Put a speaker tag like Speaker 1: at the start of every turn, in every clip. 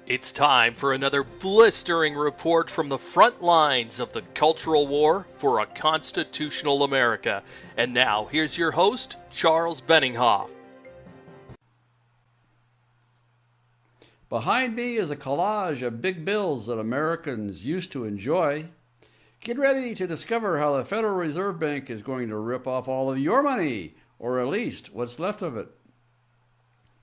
Speaker 1: It's time for another blistering report from the front lines of the cultural war for a constitutional America. And now, here's your host, Charles Benninghoff.
Speaker 2: Behind me is a collage of big bills that Americans used to enjoy. Get ready to discover how the Federal Reserve Bank is going to rip off all of your money, or at least what's left of it.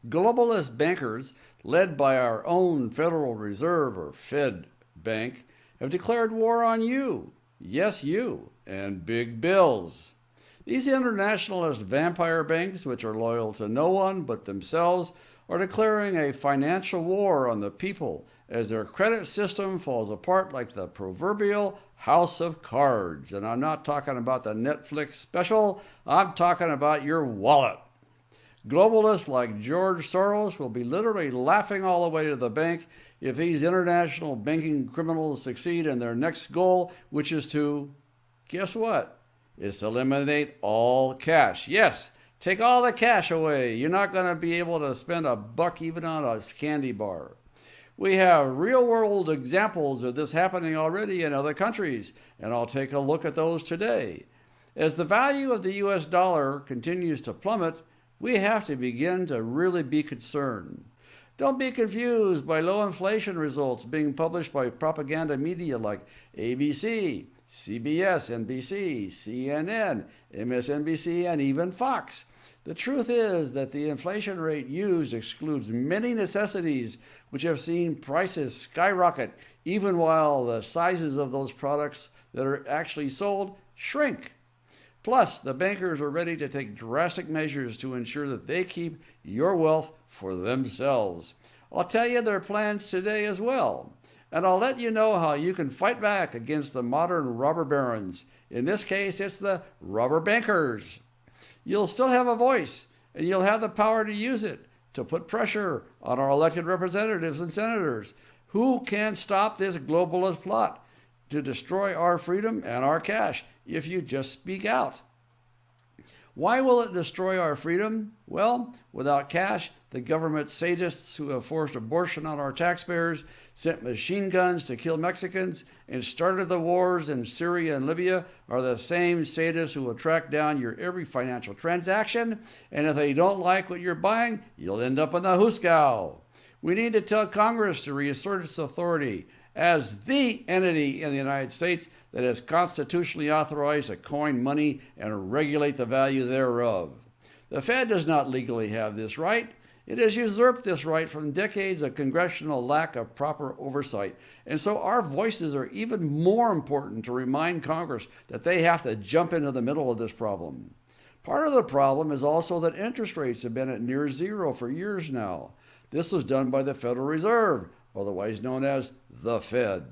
Speaker 2: Globalist bankers, led by our own Federal Reserve or Fed Bank, have declared war on you, yes you, and big bills. These internationalist vampire banks, which are loyal to no one but themselves, are declaring a financial war on the people as their credit system falls apart like the proverbial house of cards. And I'm not talking about the Netflix special, I'm talking about your wallet. Globalists like George Soros will be literally laughing all the way to the bank if these international banking criminals succeed in their next goal, which is to, guess what? Is to eliminate all cash. Yes, take all the cash away. You're not going to be able to spend a buck even on a candy bar. We have real-world examples of this happening already in other countries, and I'll take a look at those today. As the value of the US dollar continues to plummet, we have to begin to really be concerned. Don't be confused by low inflation results being published by propaganda media like ABC, CBS, NBC, CNN, MSNBC, and even Fox. The truth is that the inflation rate used excludes many necessities which have seen prices skyrocket, even while the sizes of those products that are actually sold shrink. Plus, the bankers are ready to take drastic measures to ensure that they keep your wealth for themselves. I'll tell you their plans today as well. And I'll let you know how you can fight back against the modern robber barons. In this case, it's the robber bankers. You'll still have a voice, and you'll have the power to use it to put pressure on our elected representatives and senators. Who can stop this globalist plot to destroy our freedom and our cash if you just speak out? Why will it destroy our freedom? Well, without cash, the government sadists who have forced abortion on our taxpayers, sent machine guns to kill Mexicans, and started the wars in Syria and Libya are the same sadists who will track down your every financial transaction, and if they don't like what you're buying, you'll end up in the hoosegow. We need to tell Congress to reassert its authority as the entity in the United States that is constitutionally authorized to coin money and regulate the value thereof. The Fed does not legally have this right. It has usurped this right from decades of congressional lack of proper oversight. And so our voices are even more important to remind Congress that they have to jump into the middle of this problem. Part of the problem is also that interest rates have been at near zero for years now. This was done by the Federal Reserve, otherwise known as the Fed.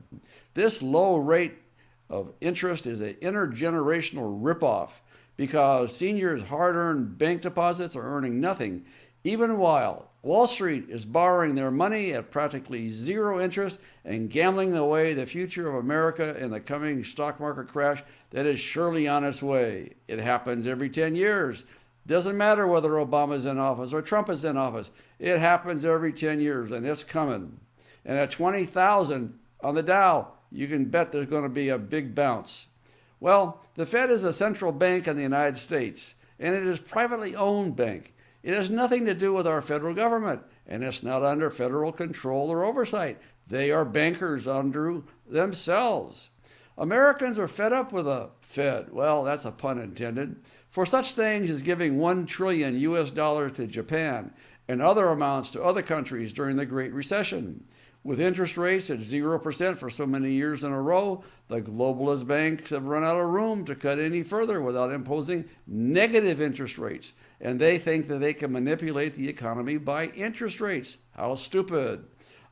Speaker 2: This low rate of interest is an intergenerational ripoff because seniors' hard-earned bank deposits are earning nothing, even while Wall Street is borrowing their money at practically zero interest and gambling away the future of America in the coming stock market crash that is surely on its way. It happens every 10 years. Doesn't matter whether Obama's in office or Trump is in office. It happens every 10 years, and it's coming. And at 20,000 on the Dow, you can bet there's going to be a big bounce. Well, the Fed is a central bank in the United States, and it is a privately owned bank. It has nothing to do with our federal government, and it's not under federal control or oversight. They are bankers under themselves. Americans are fed up with the Fed. Well, that's a pun intended. For such things as giving $1 trillion US to Japan and other amounts to other countries during the Great Recession. With interest rates at 0% for so many years in a row, the globalist banks have run out of room to cut any further without imposing negative interest rates. And they think that they can manipulate the economy by interest rates. How stupid.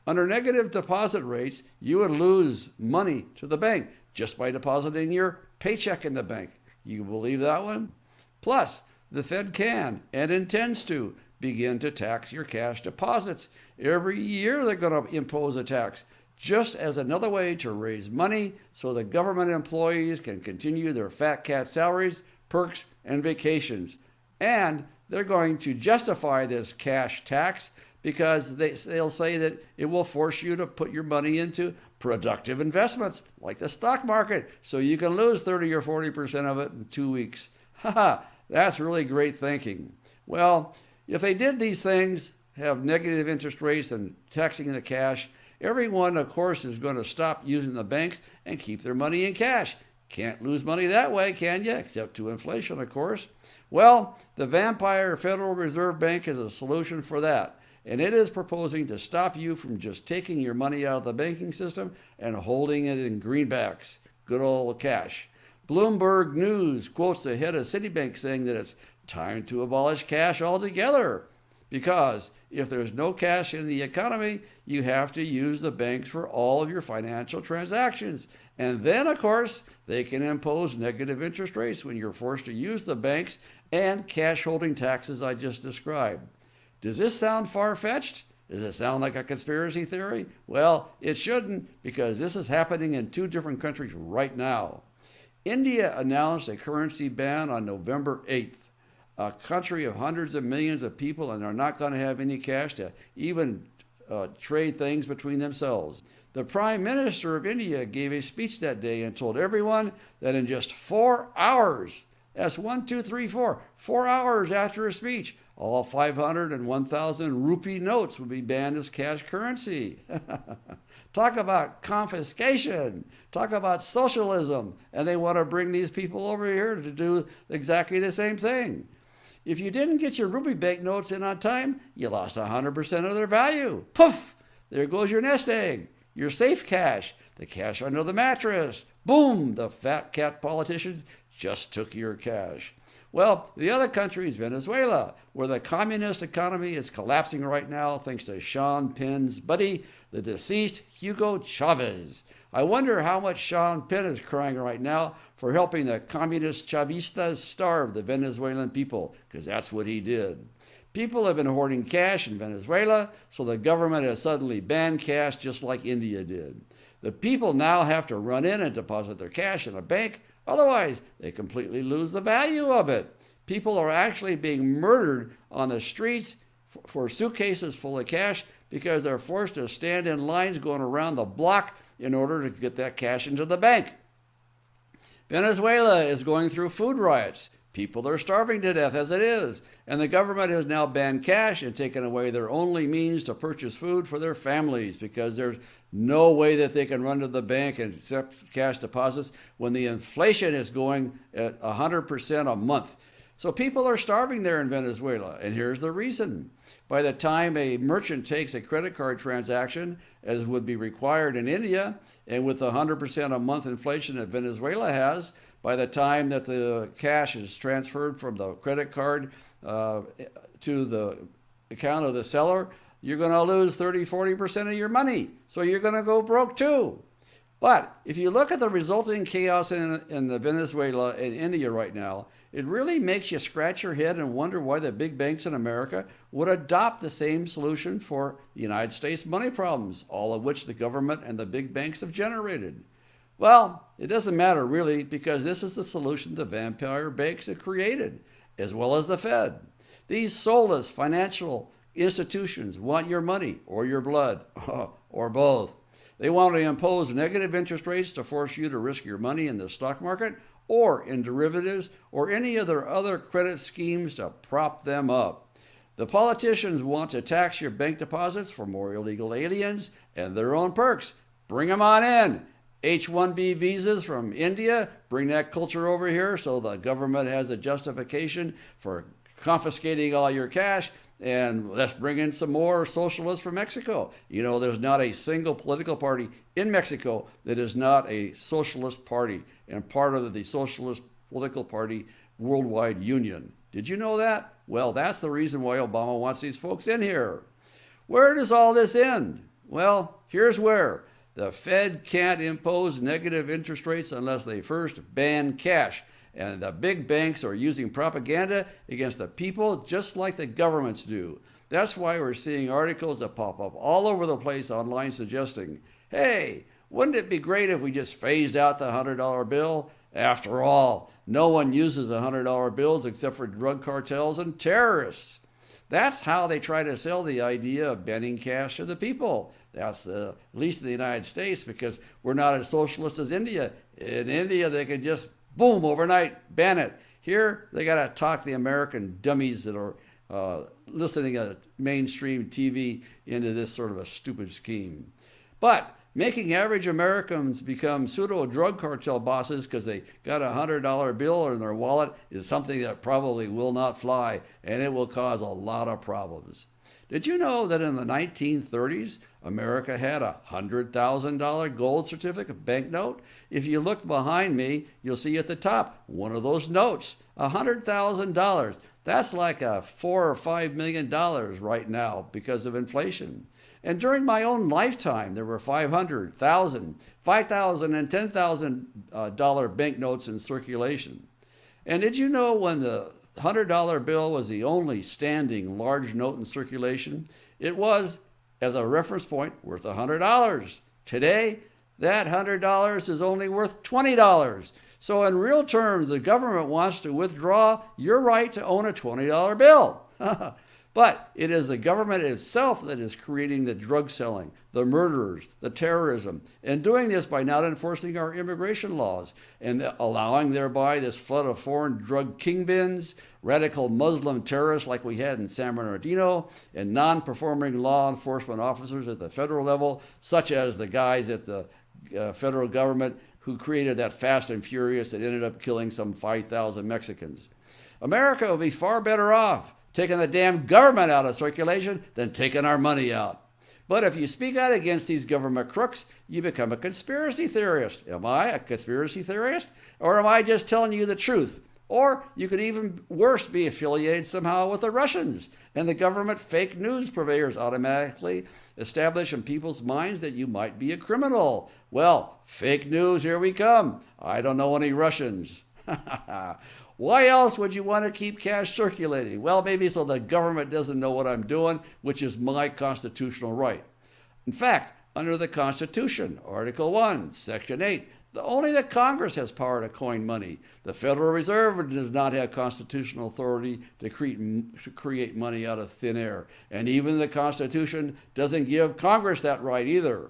Speaker 2: Under negative deposit rates, you would lose money to the bank just by depositing your paycheck in the bank. You believe that one? Plus, the Fed can and intends to begin to tax your cash deposits. Every year they're going to impose a tax, just as another way to raise money so the government employees can continue their fat cat salaries, perks, and vacations. And they're going to justify this cash tax because they'll say that it will force you to put your money into productive investments like the stock market so you can lose 30 or 40% of it in 2 weeks. Haha, that's really great thinking. Well, if they did these things, have negative interest rates and taxing the cash, everyone, of course, is going to stop using the banks and keep their money in cash. Can't lose money that way, can you? Except to inflation, of course. Well, the vampire Federal Reserve Bank is a solution for that. And it is proposing to stop you from just taking your money out of the banking system and holding it in greenbacks, good old cash. Bloomberg News quotes the head of Citibank saying that it's time to abolish cash altogether, because if there's no cash in the economy, you have to use the banks for all of your financial transactions. And then, of course, they can impose negative interest rates when you're forced to use the banks and cash holding taxes I just described. Does this sound far-fetched? Does it sound like a conspiracy theory? Well, it shouldn't, because this is happening in 2 different countries right now. India announced a currency ban on November 8th. A country of hundreds of millions of people, and they're not going to have any cash to even trade things between themselves. The Prime Minister of India gave a speech that day and told everyone that in just 4 hours, that's 1, 2, 3, 4, 4 hours after a speech, all 500 and 1,000 rupee notes would be banned as cash currency. Talk about confiscation. Talk about socialism. And they want to bring these people over here to do exactly the same thing. If you didn't get your rupee banknotes in on time, you lost 100% of their value. Poof! There goes your nest egg, your safe cash, the cash under the mattress. Boom! The fat cat politicians just took your cash. Well, the other country is Venezuela, where the communist economy is collapsing right now thanks to Sean Penn's buddy, the deceased Hugo Chavez. I wonder how much Sean Penn is crying right now for helping the communist Chavistas starve the Venezuelan people, because that's what he did. People have been hoarding cash in Venezuela, so the government has suddenly banned cash just like India did. The people now have to run in and deposit their cash in a bank. Otherwise, they completely lose the value of it. People are actually being murdered on the streets for suitcases full of cash because they're forced to stand in lines going around the block in order to get that cash into the bank. Venezuela is going through food riots. People are starving to death as it is, and the government has now banned cash and taken away their only means to purchase food for their families, because there's no way that they can run to the bank and accept cash deposits when the inflation is going at 100% a month. So people are starving there in Venezuela, and here's the reason. By the time a merchant takes a credit card transaction, as would be required in India, and with the 100% a month inflation that Venezuela has, by the time that the cash is transferred from the credit card to the account of the seller, you're going to lose 30-40% of your money. So you're going to go broke too. But if you look at the resulting chaos in the Venezuela and India right now, it really makes you scratch your head and wonder why the big banks in America would adopt the same solution for the United States money problems, all of which the government and the big banks have generated. Well, it doesn't matter really, because this is the solution the vampire banks have created, as well as the Fed. These soulless financial institutions want your money or your blood, or both. They want to impose negative interest rates to force you to risk your money in the stock market or in derivatives or any of their other credit schemes to prop them up. The politicians want to tax your bank deposits for more illegal aliens and their own perks. Bring them on in. H-1B visas from India, bring that culture over here so the government has a justification for confiscating all your cash. And let's bring in some more socialists from Mexico. You know, there's not a single political party in Mexico that is not a socialist party and part of the Socialist Political Party Worldwide Union. Did you know that? Well, that's the reason why Obama wants these folks in here. Where does all this end? Well, here's where. The Fed can't impose negative interest rates unless they first ban cash. And the big banks are using propaganda against the people just like the governments do. That's why we're seeing articles that pop up all over the place online suggesting, hey, wouldn't it be great if we just phased out the $100 bill? After all, no one uses $100 bills except for drug cartels and terrorists. That's how they try to sell the idea of banning cash to the people. That's at least in the United States, because we're not as socialist as India. In India, they can just, boom, overnight, ban it. Here, they got to talk the American dummies that are listening to mainstream TV into this sort of a stupid scheme. But making average Americans become pseudo drug cartel bosses because they got a $100 bill in their wallet is something that probably will not fly, and it will cause a lot of problems. Did you know that in the 1930s, America had a $100,000 gold certificate banknote? If you look behind me, you'll see at the top one of those notes, $100,000. That's like a $4 or $5 million right now because of inflation. And during my own lifetime, there were $500, $1,000, $5,000, and $10,000 banknotes in circulation. And did you know when the $100 bill was the only standing large note in circulation, it was, as a reference point, worth $100. Today, that $100 is only worth $20. So in real terms, the government wants to withdraw your right to own a $20 bill. But it is the government itself that is creating the drug selling, the murderers, the terrorism, and doing this by not enforcing our immigration laws and allowing thereby this flood of foreign drug kingpins, radical Muslim terrorists like we had in San Bernardino, and non-performing law enforcement officers at the federal level, such as the guys at the federal government who created that Fast and Furious that ended up killing some 5,000 Mexicans. America will be far better off taking the damn government out of circulation than taking our money out. But if you speak out against these government crooks, you become a conspiracy theorist. Am I a conspiracy theorist? Or am I just telling you the truth? Or you could even worse be affiliated somehow with the Russians, and the government fake news purveyors automatically establish in people's minds that you might be a criminal. Well, fake news, here we come. I don't know any Russians. Why else would you want to keep cash circulating? Well, maybe so the government doesn't know what I'm doing, which is my constitutional right. In fact, under the Constitution, Article 1, Section 8, only the Congress has power to coin money. The Federal Reserve does not have constitutional authority to create money out of thin air. And even the Constitution doesn't give Congress that right either.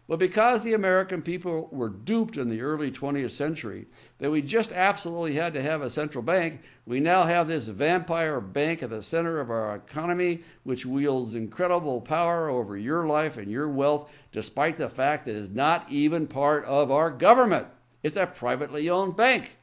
Speaker 2: But because the American people were duped in the early 20th century that we just absolutely had to have a central bank, we now have this vampire bank at the center of our economy, which wields incredible power over your life and your wealth, despite the fact that it is not even part of our government. It's a privately owned bank.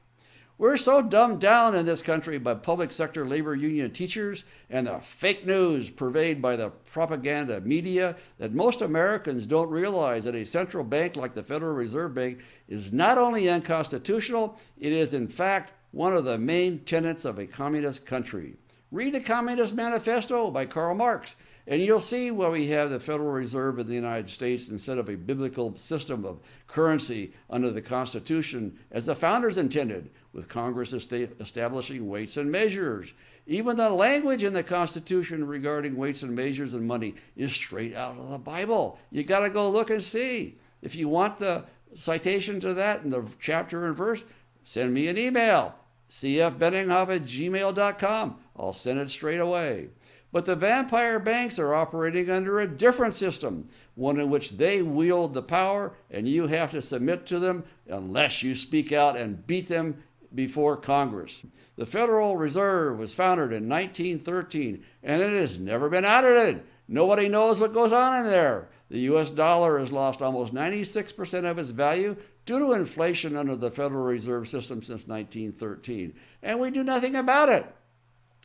Speaker 2: We're so dumbed down in this country by public sector labor union teachers and the fake news purveyed by the propaganda media that most Americans don't realize that a central bank like the Federal Reserve Bank is not only unconstitutional, it is in fact one of the main tenets of a communist country. Read the Communist Manifesto by Karl Marx, and you'll see why we have the Federal Reserve in the United States instead of a biblical system of currency under the Constitution as the founders intended, with Congress establishing weights and measures. Even the language in the Constitution regarding weights and measures and money is straight out of the Bible. You got to go look and see. If you want the citation to that in the chapter and verse, send me an email, cfbenninghoff@gmail.com. I'll send it straight away. But the vampire banks are operating under a different system, one in which they wield the power and you have to submit to them unless you speak out and beat them before Congress. The Federal Reserve was founded in 1913 and it has never been audited. Nobody knows what goes on in there. The US dollar has lost almost 96% of its value due to inflation under the Federal Reserve System since 1913, and we do nothing about it.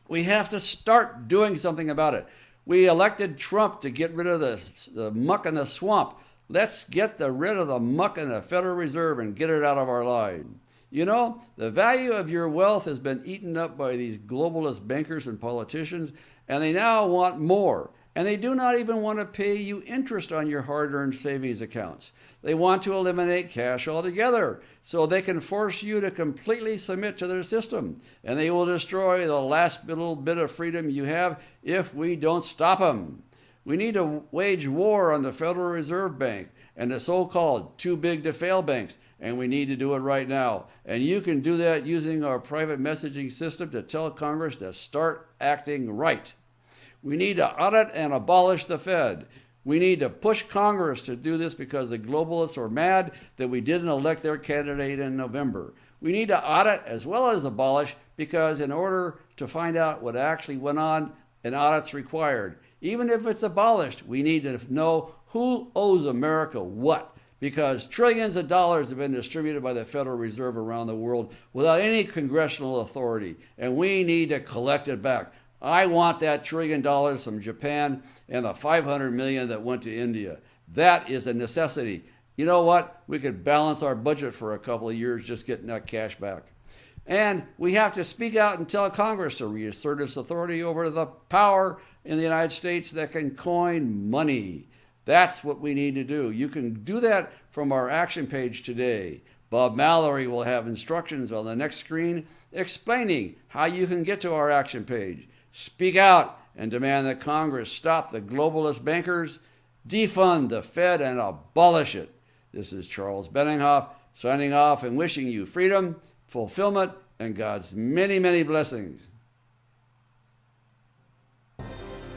Speaker 2: We have to start doing something about it. We elected Trump to get rid of the muck in the swamp. Let's get rid of the muck in the Federal Reserve and get it out of our lives. You know, the value of your wealth has been eaten up by these globalist bankers and politicians, and they now want more. And they do not even want to pay you interest on your hard-earned savings accounts. They want to eliminate cash altogether so they can force you to completely submit to their system. And they will destroy the last little bit of freedom you have if we don't stop them. We need to wage war on the Federal Reserve Bank and the so-called too big to fail banks, and we need to do it right now. And you can do that using our private messaging system to tell Congress to start acting right. We need to audit and abolish the Fed. We need to push Congress to do this because the globalists are mad that we didn't elect their candidate in November. We need to audit as well as abolish because in order to find out what actually went on, an audit's required. Even if it's abolished, we need to know who owes America what, because trillions of dollars have been distributed by the Federal Reserve around the world without any congressional authority, and we need to collect it back. I want that $1 trillion from Japan and the $500 million that went to India. That is a necessity. You know what? We could balance our budget for a couple of years just getting that cash back. And we have to speak out and tell Congress to reassert its authority over the power in the United States that can coin money. That's what we need to do. You can do that from our action page today. Bob Mallory will have instructions on the next screen explaining how you can get to our action page. Speak out and demand that Congress stop the globalist bankers, defund the Fed, and abolish it. This is Charles Benninghoff signing off and wishing you freedom, fulfillment, and God's many, many blessings.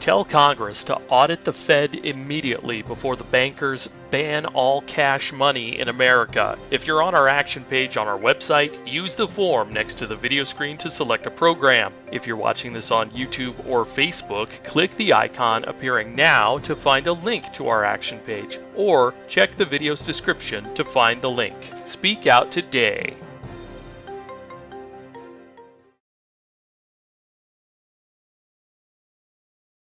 Speaker 1: Tell Congress to audit the Fed immediately before the bankers ban all cash money in America. If you're on our action page on our website, use the form next to the video screen to select a program. If you're watching this on YouTube or Facebook, click the icon appearing now to find a link to our action page, or check the video's description to find the link. Speak out today.